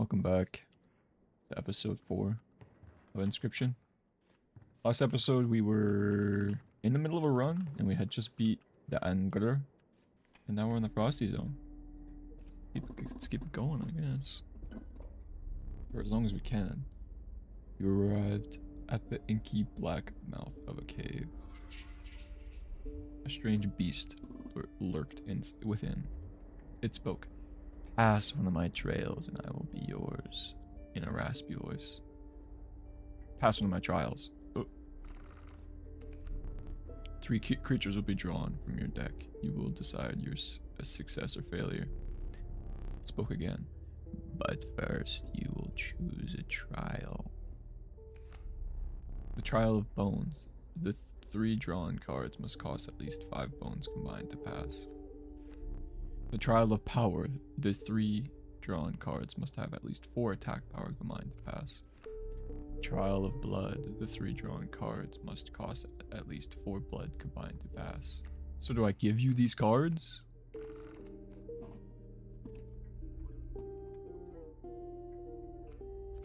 Welcome back to episode 4 of Inscription. Last episode we were in the middle of a run and we had just beat the Angler. And now we're in the Frosty Zone. Let's keep it going, I guess. For as long as we can. You arrived at the inky black mouth of a cave. A strange beast lurked within. It spoke. Pass one of my trails and I will be yours, in a raspy voice. Pass one of my trials. Three creatures will be drawn from your deck. You will decide your success or failure. It spoke again. But first, you will choose a trial. The Trial of Bones. The 3 drawn cards must cost at least 5 bones combined to pass. The Trial of Power. The 3 drawn cards must have at least 4 attack power combined to pass. Trial of Blood. The 3 drawn cards must cost at least 4 blood combined to pass. So do I give you these cards?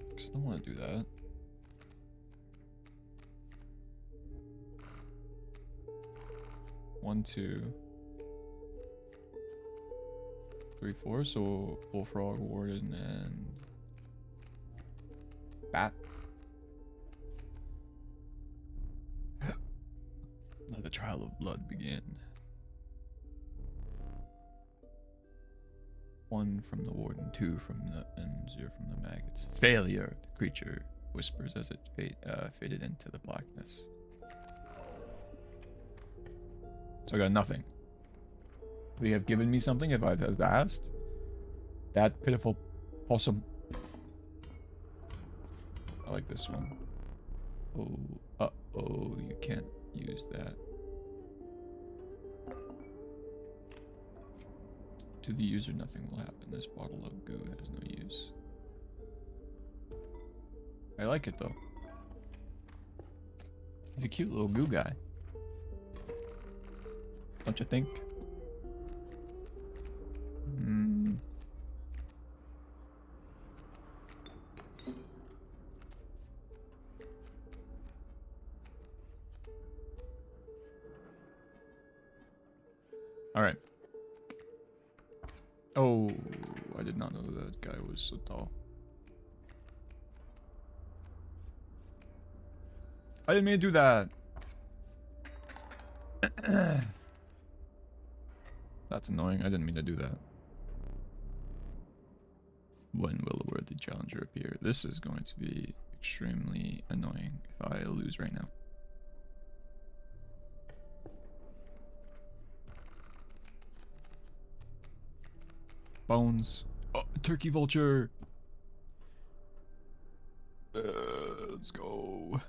Because I don't want to do that. One, 2, 3, 4. So Bullfrog, Warden, and Bat. Let the Trial of Blood begin. 1 from the Warden, 2 from the and 0 from the Maggots. Failure, the creature whispers as it faded into the blackness. So I got nothing. Would you have given me something if I had asked? That pitiful possum. I like this one. Oh, uh-oh, you can't use that. To the user, nothing will happen. This bottle of goo has no use. I like it, though. He's a cute little goo guy. Don't you think? Alright. Oh, I did not know that guy was so tall. I didn't mean to do that. That's annoying. I didn't mean to do that. When will a worthy challenger appear? This is going to be extremely annoying if I lose right now. Bones. Oh, turkey vulture. Let's go.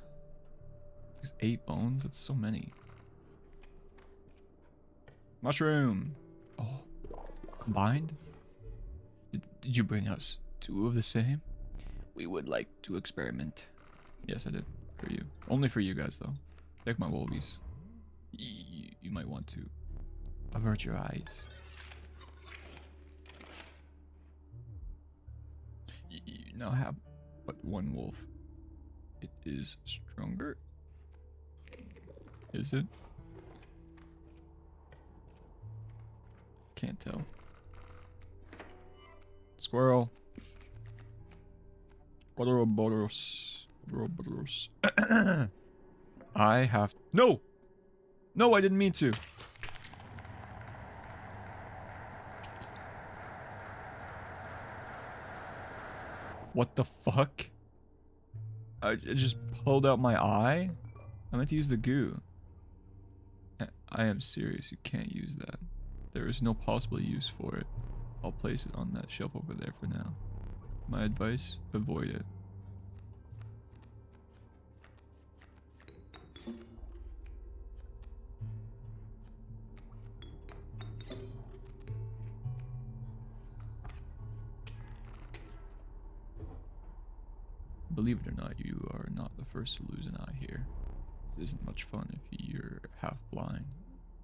There's 8 bones? That's so many. Mushroom. Oh, combined? Did you bring us 2 of the same? We would like to experiment. Yes, I did. For you. Only for you guys, though. Take my wolvies. You might want to avert your eyes. You now have but 1 wolf. It is stronger. Is it? Can't tell. Squirrel. Ouroboros. I have... No! No, I didn't mean to. What the fuck? I just pulled out my eye? I meant to use the goo. I am serious, you can't use that. There is no possible use for it. I'll place it on that shelf over there for now. My advice, avoid it. Believe it or not, you are not the first to lose an eye here. This isn't much fun if you're half blind.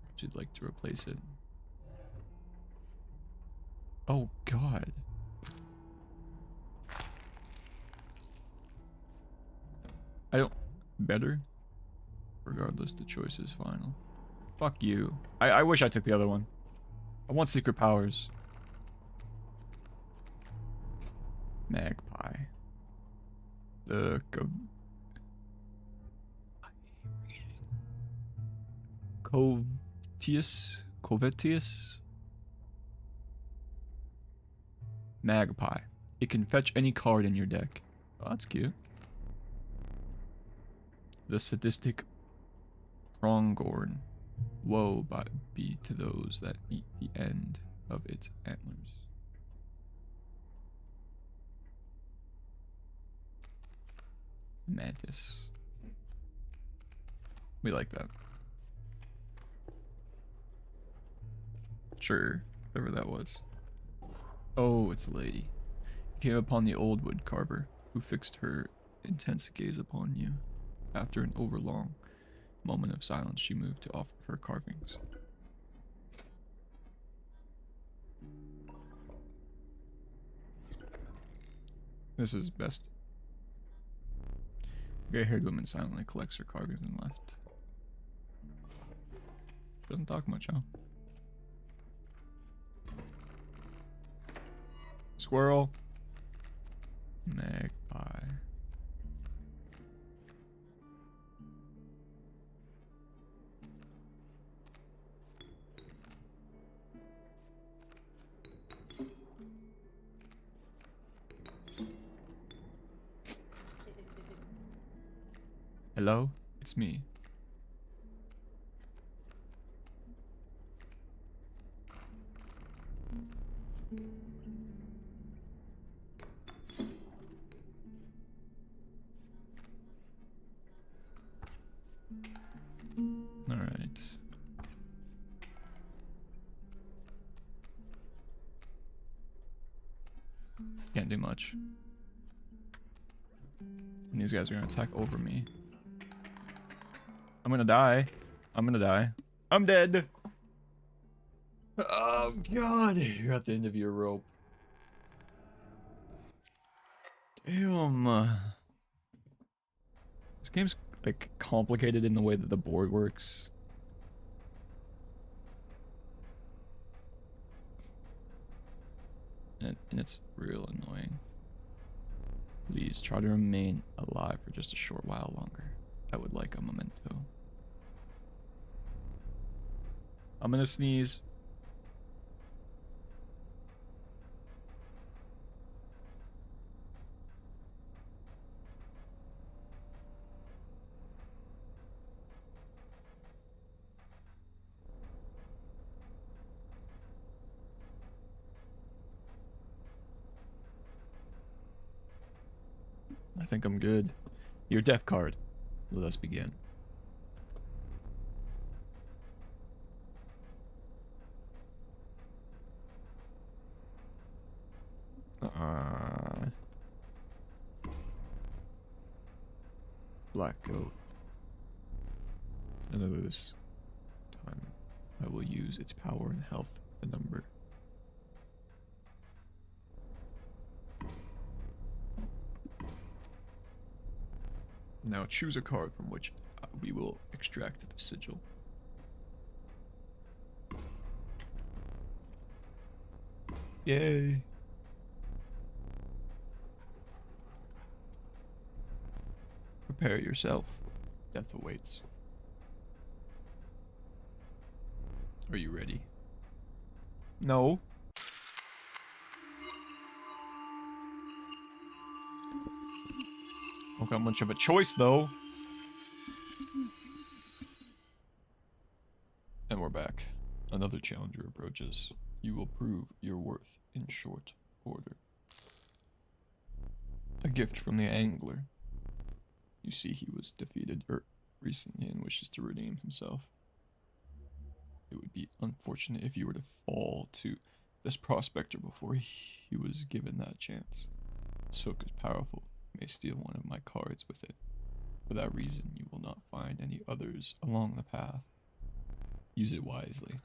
Perhaps you'd like to replace it. Oh god. I don't... Better? Regardless, the choice is final. Fuck you. I wish I took the other one. I want secret powers. Magpie. The... Covetius? Magpie. It can fetch any card in your deck. Oh, that's cute. The sadistic pronghorn. Woe be to those that meet the end of its antlers. Mantis. We like that. Sure, whatever that was. Oh, it's a lady. You came upon the old wood carver, who fixed her intense gaze upon you. After an overlong moment of silence, she moved to offer her carvings. This is best. Gray-haired woman silently collects her carvings and left. Doesn't talk much, huh? Squirrel. Magpie. Hello? It's me. Alright. Can't do much. And these guys are gonna attack over me. I'm gonna die. I'm gonna die. I'm dead! Oh god, you're at the end of your rope. Damn. This game's like complicated in the way that the board works. And it's real annoying. Please try to remain alive for just a short while longer. I would like a memento. I'm gonna sneeze. I think I'm good. Your death card. Let us begin. Black goat. Another this time. I will use its power and health, the number. Now choose a card from which we will extract the sigil. Yay! Prepare yourself. Death awaits. Are you ready? No. Don't got much of a choice, though. And we're back. Another challenger approaches. You will prove your worth in short order. A gift from the angler. You see he was defeated recently and wishes to redeem himself. It would be unfortunate if you were to fall to this prospector before he was given that chance. This hook is powerful. You may steal one of my cards with it. For that reason, you will not find any others along the path. Use it wisely.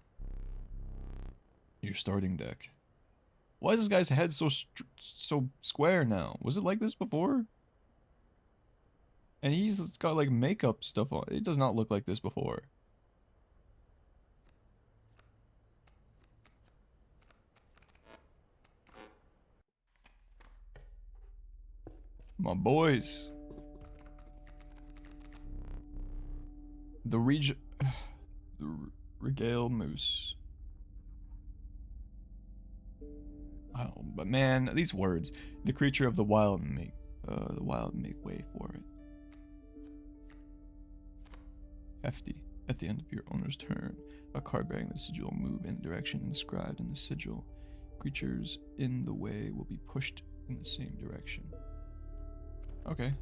Your starting deck. Why is this guy's head so square now? Was it like this before? And he's got like makeup stuff on. It does not look like this before. My boys. The Regale Moose. Oh, but man, these words. The creature of the wild make way for it. Hefty. At the end of your owner's turn, a card bearing the sigil will move in the direction inscribed in the sigil. Creatures in the way will be pushed in the same direction. Okay.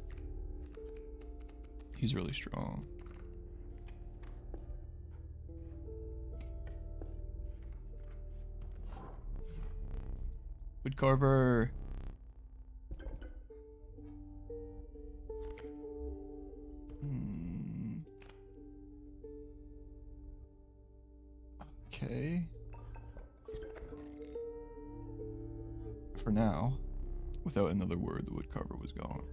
He's really strong. Woodcarver. Okay. For now, without another word, the woodcarver was gone.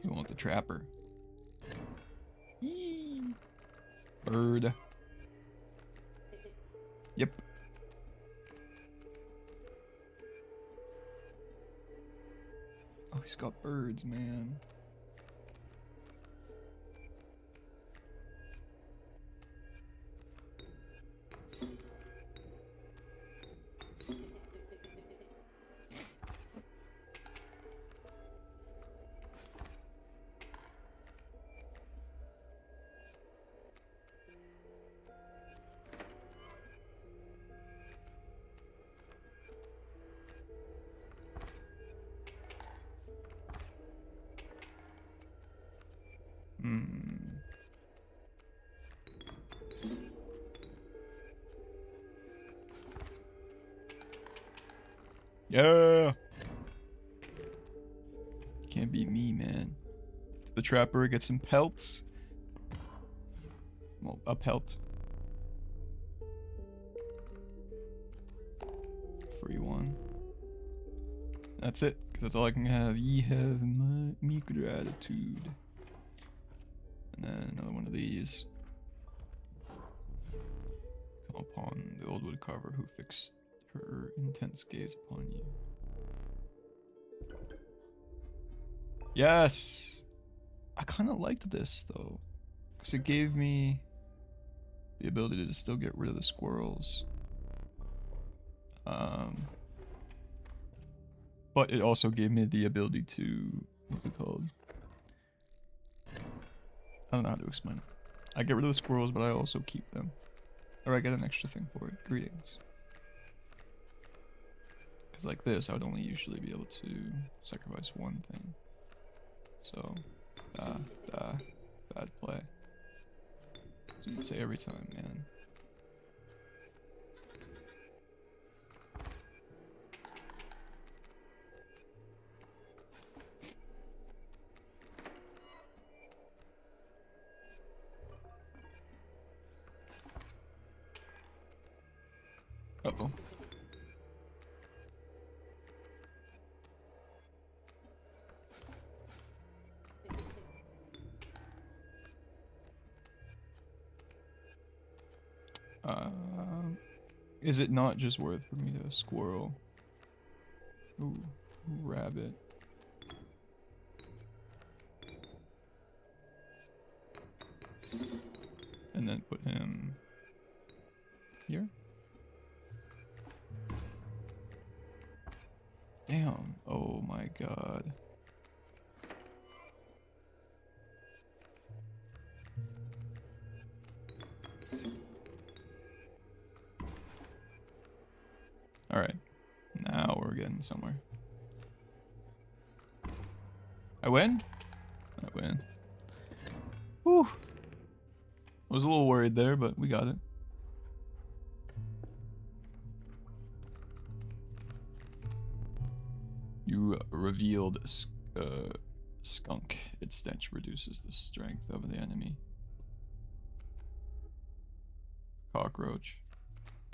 We want the trapper. Yee. Bird. Yep. Oh, he's got birds, man. Yeah. Can't beat me, man. The trapper gets some pelts. Well, a pelt. Free one. That's it, because that's all I can have. Ye have me gratitude. And then another one of these. Come upon the old woodcarver who fixed her intense gaze upon you. Yes! I kind of liked this, though. Because it gave me the ability to still get rid of the squirrels. But it also gave me the ability to... What's it called? I don't know how to explain it. I get rid of the squirrels, but I also keep them. Or I get an extra thing for it. Greetings. Because like this, I would only usually be able to sacrifice one thing. So, bad play. That's what you'd say every time, man. Uh-oh. Is it not just worth for me to squirrel? Ooh, rabbit. And then put him here? Damn. Oh my god. Alright. Now we're getting somewhere. I win? I win. Whew. I was a little worried there, but we got it. You revealed skunk. Its stench reduces the strength of the enemy. Cockroach.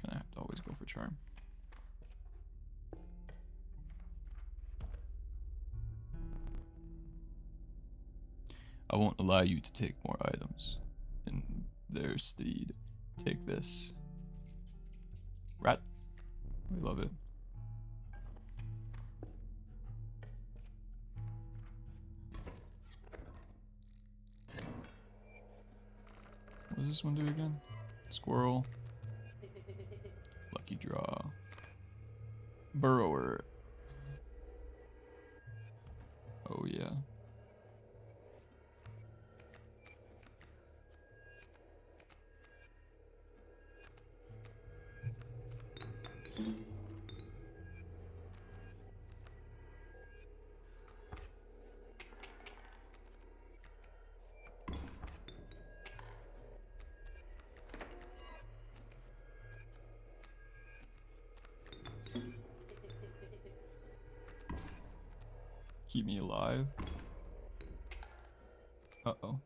Gonna have to always go for charm. won't allow you to take more items. In their stead, take this. Rat. We love it. What does this one do again? Squirrel. Lucky draw. Burrower. Oh yeah. Keep me alive. Uh-oh.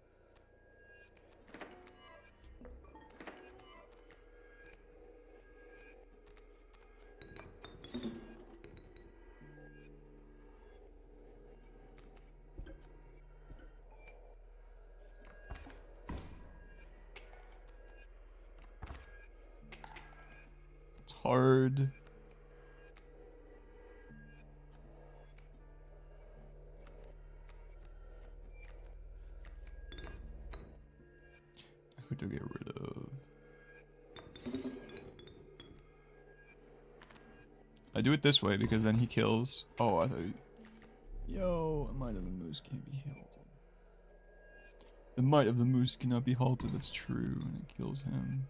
It's hard. Who to get rid of? I do it this way because then he kills. Oh, I thought. Yo, a might of the moose can't be halted. The might of the moose cannot be halted. That's true, and it kills him.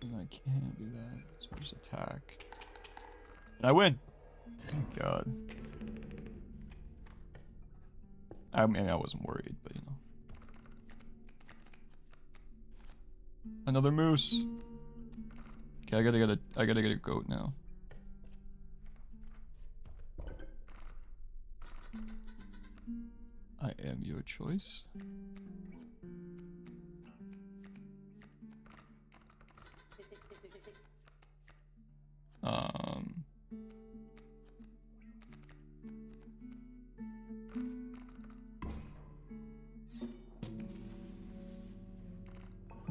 And I can't do that, so I just attack. And I win! Thank God. I mean, I wasn't worried, but you know. Another moose! Okay, I gotta get a goat now. I am your choice.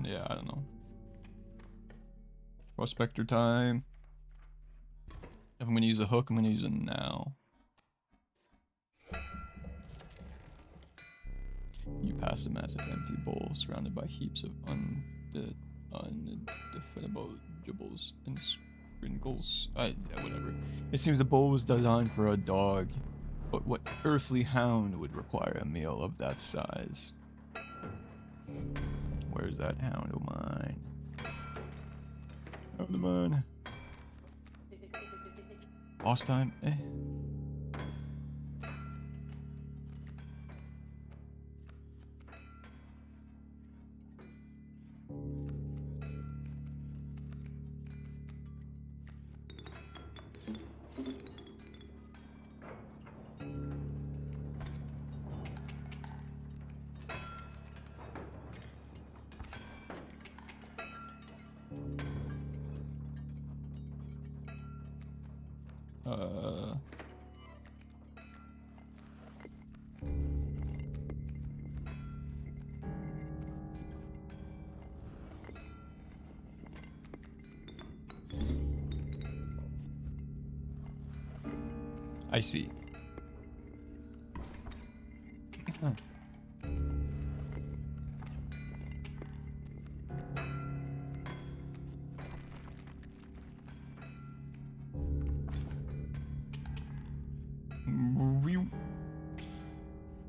Yeah, I don't know. Prospector time. If I'm gonna use a hook, I'm gonna use it now. You pass a massive empty bowl surrounded by heaps of undefinable gibbles and sprinkles. Whatever. It seems the bowl was designed for a dog, but what earthly hound would require a meal of that size? Where's that hound of mine? Hound of mine. Boss time? Eh. I see. Huh.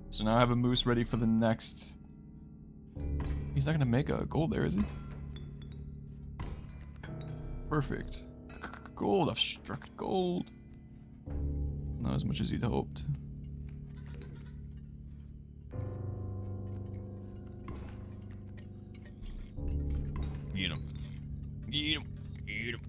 So now I have a moose ready for the next. He's not gonna make a gold there, is he? Perfect. Gold, I've struck gold. Not as much as you'd hoped. Eat him. Eat him. Eat him.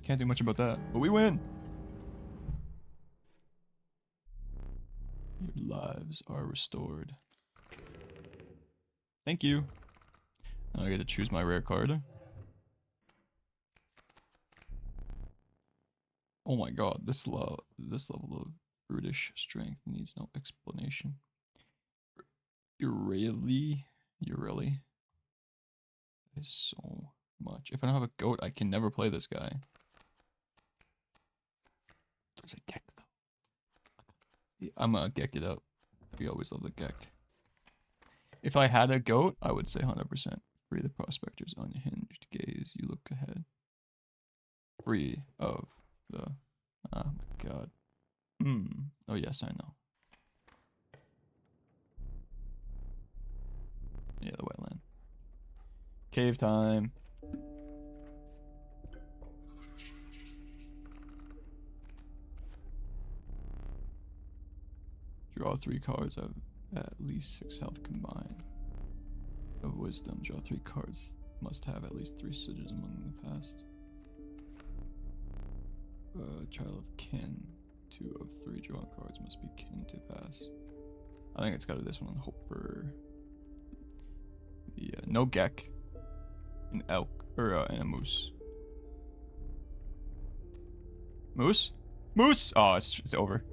Can't do much about that, but we win. lives are restored. Thank you. Now I get to choose my rare card. Oh my god, this level of brutish strength needs no explanation. You really? There's so much. If I don't have a goat, I can never play this guy. There's a Gek though. I'm gonna Gek it up. We always love the Gek. If I had a goat, I would say 100%. Free the prospector's unhinged gaze. You look ahead. Free of the... Oh my god. Oh yes, I know. Yeah, the wetland. Cave time. Draw 3 cards of at least 6 health combined. Of wisdom, draw 3 cards. Must have at least 3 sigils among the past. Child of kin. 2 of 3 drawn cards must be kin to pass. I think it's got to be this one and hope for the no Gek, an elk, or and a moose. Moose? Moose! Oh, it's over.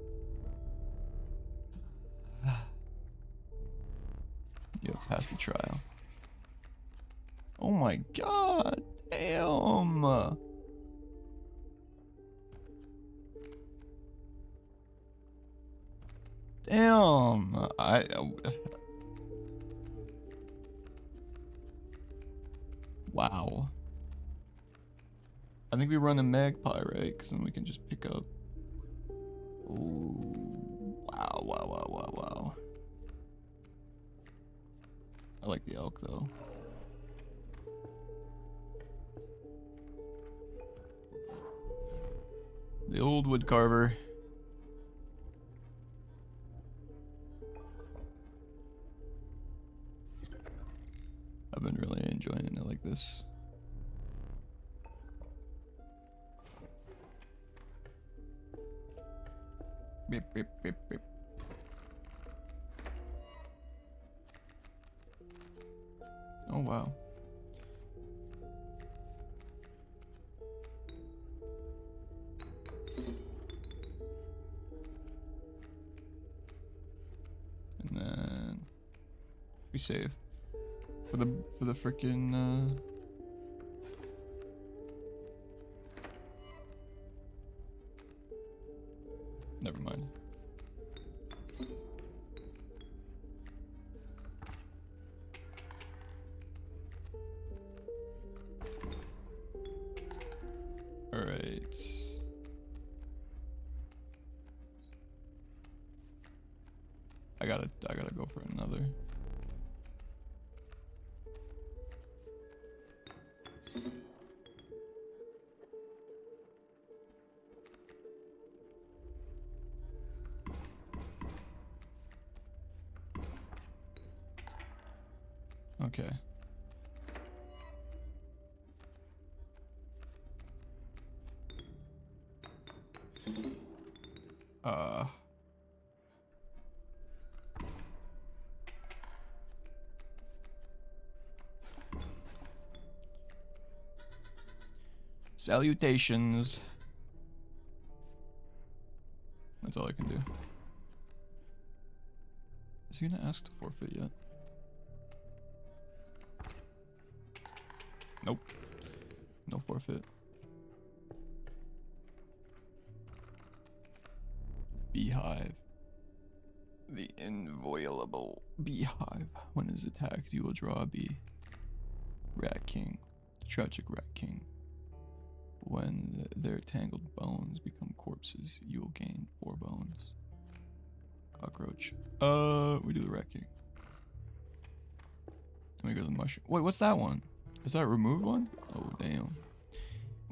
You have passed the trial. Oh my god! Damn! Damn! Wow. I think we run a magpie, right? Because then we can just pick up. Ooh. Wow. I like the elk though. The old wood carver. I've been really enjoying it like this. Beep, beep, beep, beep. Oh wow. And then we save for the frickin' never mind. All right. I gotta go for another. Okay. Salutations. That's all I can do. Is he gonna ask to forfeit yet? Nope. No forfeit. Beehive. The inviolable beehive. When it is attacked, you will draw a bee. Rat King. Tragic Rat King. When their tangled bones become corpses, you will gain 4 bones. Cockroach. We do the Rat King. Then we go to the mushroom. Wait, what's that one? Is that a remove one? Oh, damn.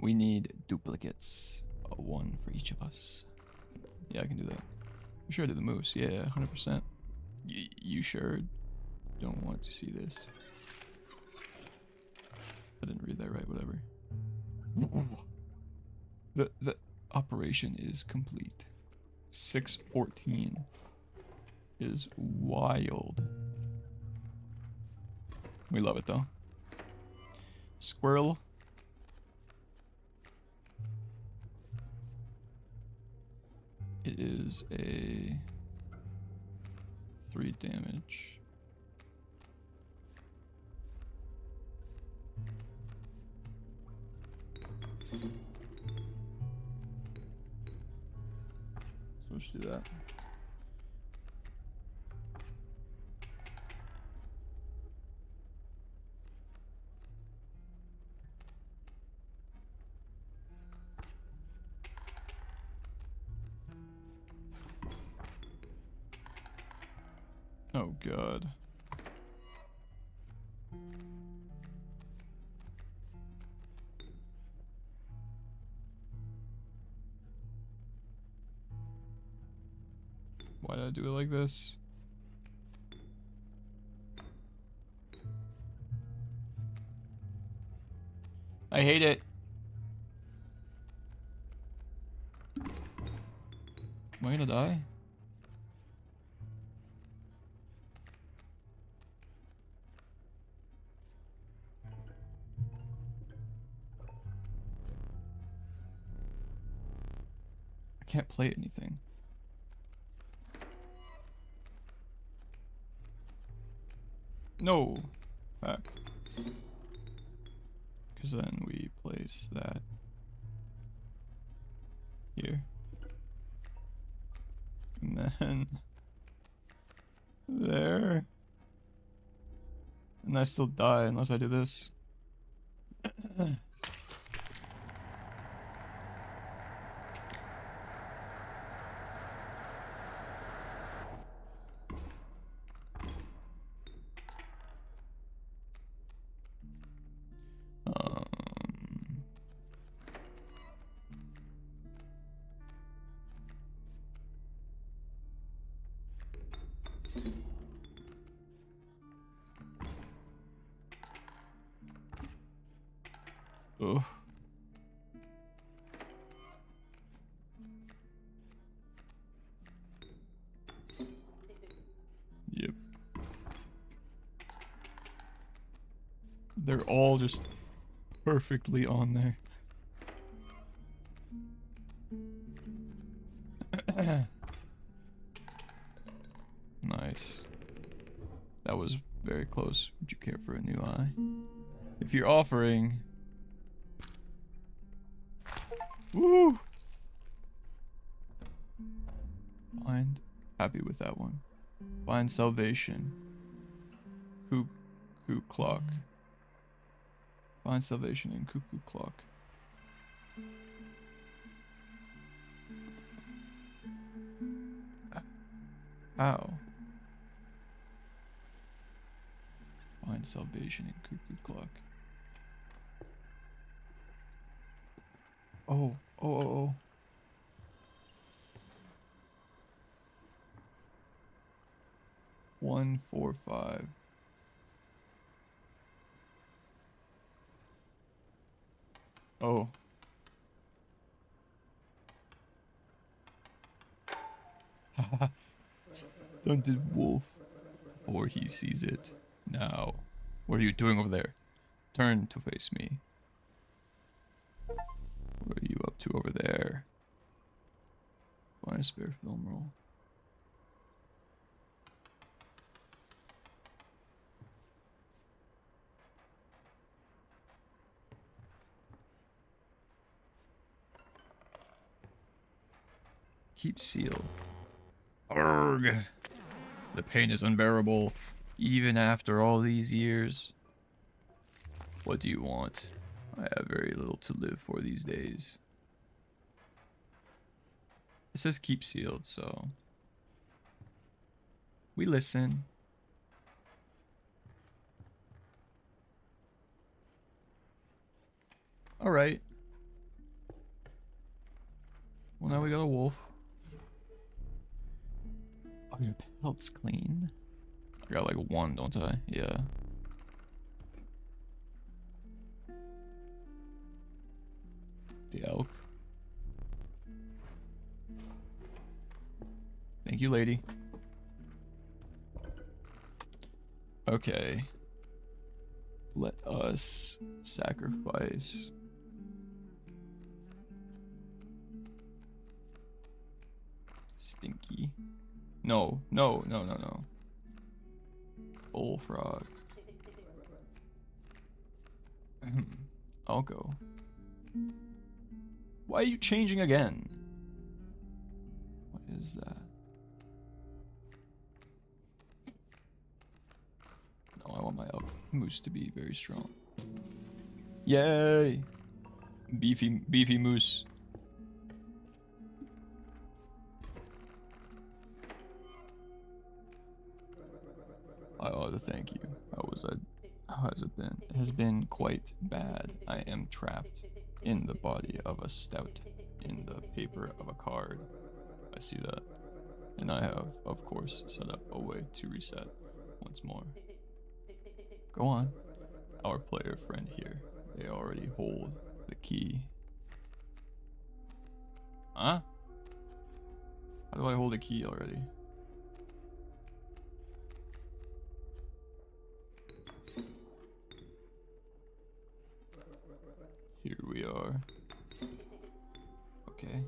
We need duplicates. 1 for each of us. Yeah, I can do that. I'm sure I did the moose. Yeah, 100%. You sure don't want to see this? I didn't read that right, whatever. The operation is complete. 614. is wild. We love it though. Squirrel. It is a 3 damage. So let's do that. Oh god. Why did I do it like this? I hate it. Am I gonna die? I can't play anything. No. Back. Because then we place that here. And then there. And I still die unless I do this. Oh. Yep. They're all just perfectly on there. Nice. That was very close. Would you care for a new eye? If you're offering... Woo! Find... Happy with that one. Find salvation. Cuckoo Clock. Find salvation in Cuckoo Clock. How? Find salvation in Cuckoo Clock. Oh. 145. Oh. Stunted wolf. Or he sees it. Now. What are you doing over there? Turn to face me. What are you up to over there? Find a spare film roll. Keep sealed. Arrgh! The pain is unbearable, even after all these years. What do you want? I have very little to live for these days. It says keep sealed, so... we listen. Alright. Well, now we got a wolf. Oh, your pelt's clean. I got like 1, don't I? Yeah. The elk. Thank you, lady. Okay. Let us sacrifice. Stinky. No. Bullfrog. I'll go. Why are you changing again? What is that? No, I want my up moose to be very strong. Yay! Beefy moose. I ought to thank you. How has it been? It has been quite bad. I am trapped in the body of a stout, in the paper of a card. I see that. And I have, of course, set up a way to reset once more. Go on. Our player friend here. They already hold the key. Huh? How do I hold a key already? Here we are. Okay.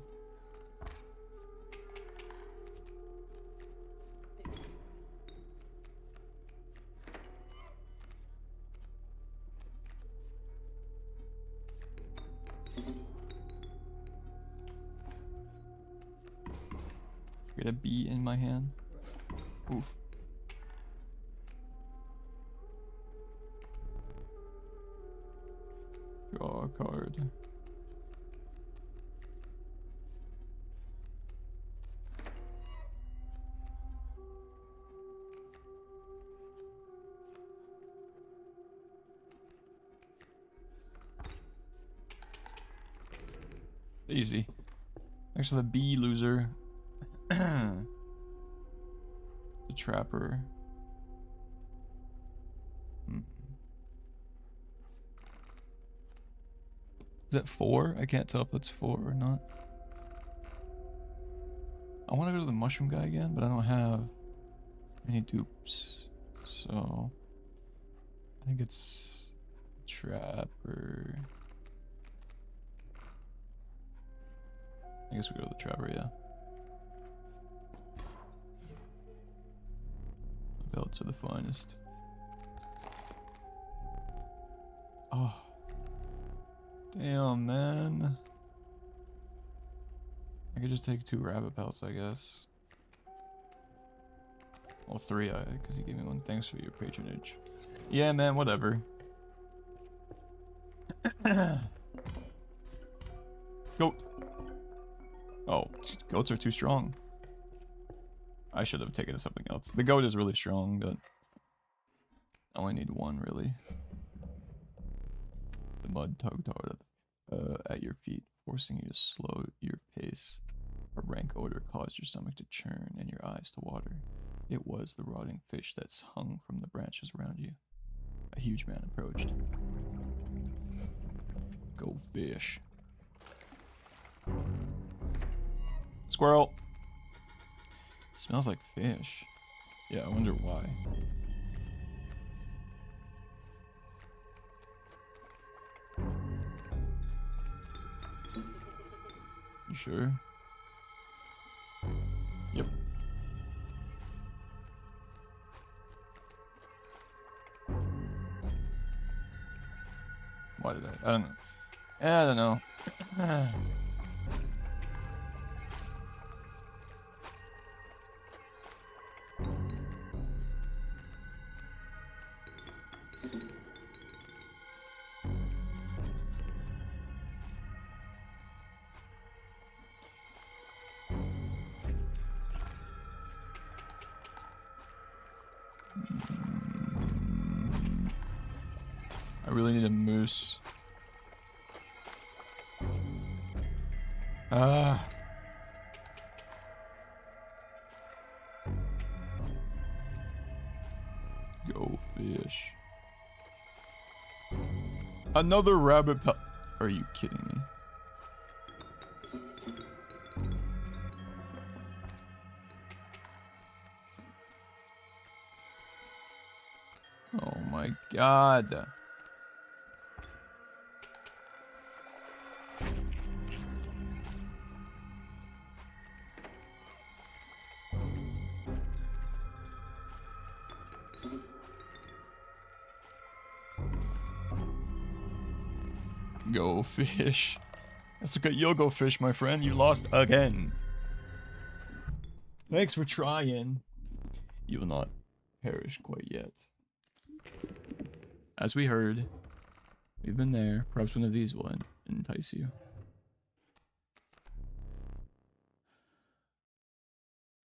Get a bee in my hand. Oof. Draw a card. Easy. Thanks for the bee, loser. The trapper. Is that 4? I can't tell if that's 4 or not. I want to go to the mushroom guy again, but I don't have any dupes. So I think it's trapper. I guess we go to the trapper, yeah. The belts are the finest. Oh. Damn, man. I could just take 2 rabbit pelts, I guess. Well, 3, because he gave me 1. Thanks for your patronage. Yeah, man, whatever. Goat. Oh, goats are too strong. I should have taken something else. The goat is really strong, but I only need 1, really. The mud tugged hard at your feet, forcing you to slow your pace. A rank odor caused your stomach to churn and your eyes to water. It was the rotting fish that hung from the branches around you. A huge man approached. Go fish. Squirrel! Smells like fish. Yeah, I wonder why. You sure? Yep. Why did I don't know. I don't know. I really need a moose. Ah. Go fish. Another rabbit pelt. Are you kidding me? God. Go fish. That's okay. You'll go fish, my friend. You lost again. Thanks for trying. You will not perish quite yet. As we heard, we've been there. Perhaps one of these will entice you.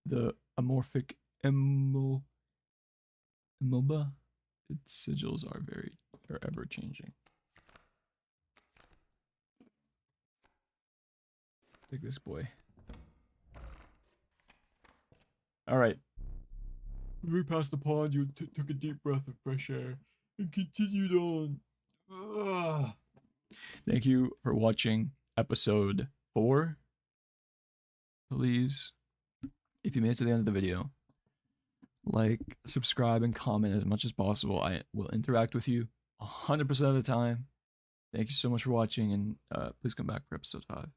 The amorphic MOBA. Its sigils are ever changing. Take this boy. Alright. When we passed the pond, you took a deep breath of fresh air and continued on. Ugh. Thank you for watching episode 4. Please, if you made it to the end of the video, like, subscribe, and comment as much as possible. I will interact with you 100% of the time. Thank you so much for watching, and please come back for episode 5.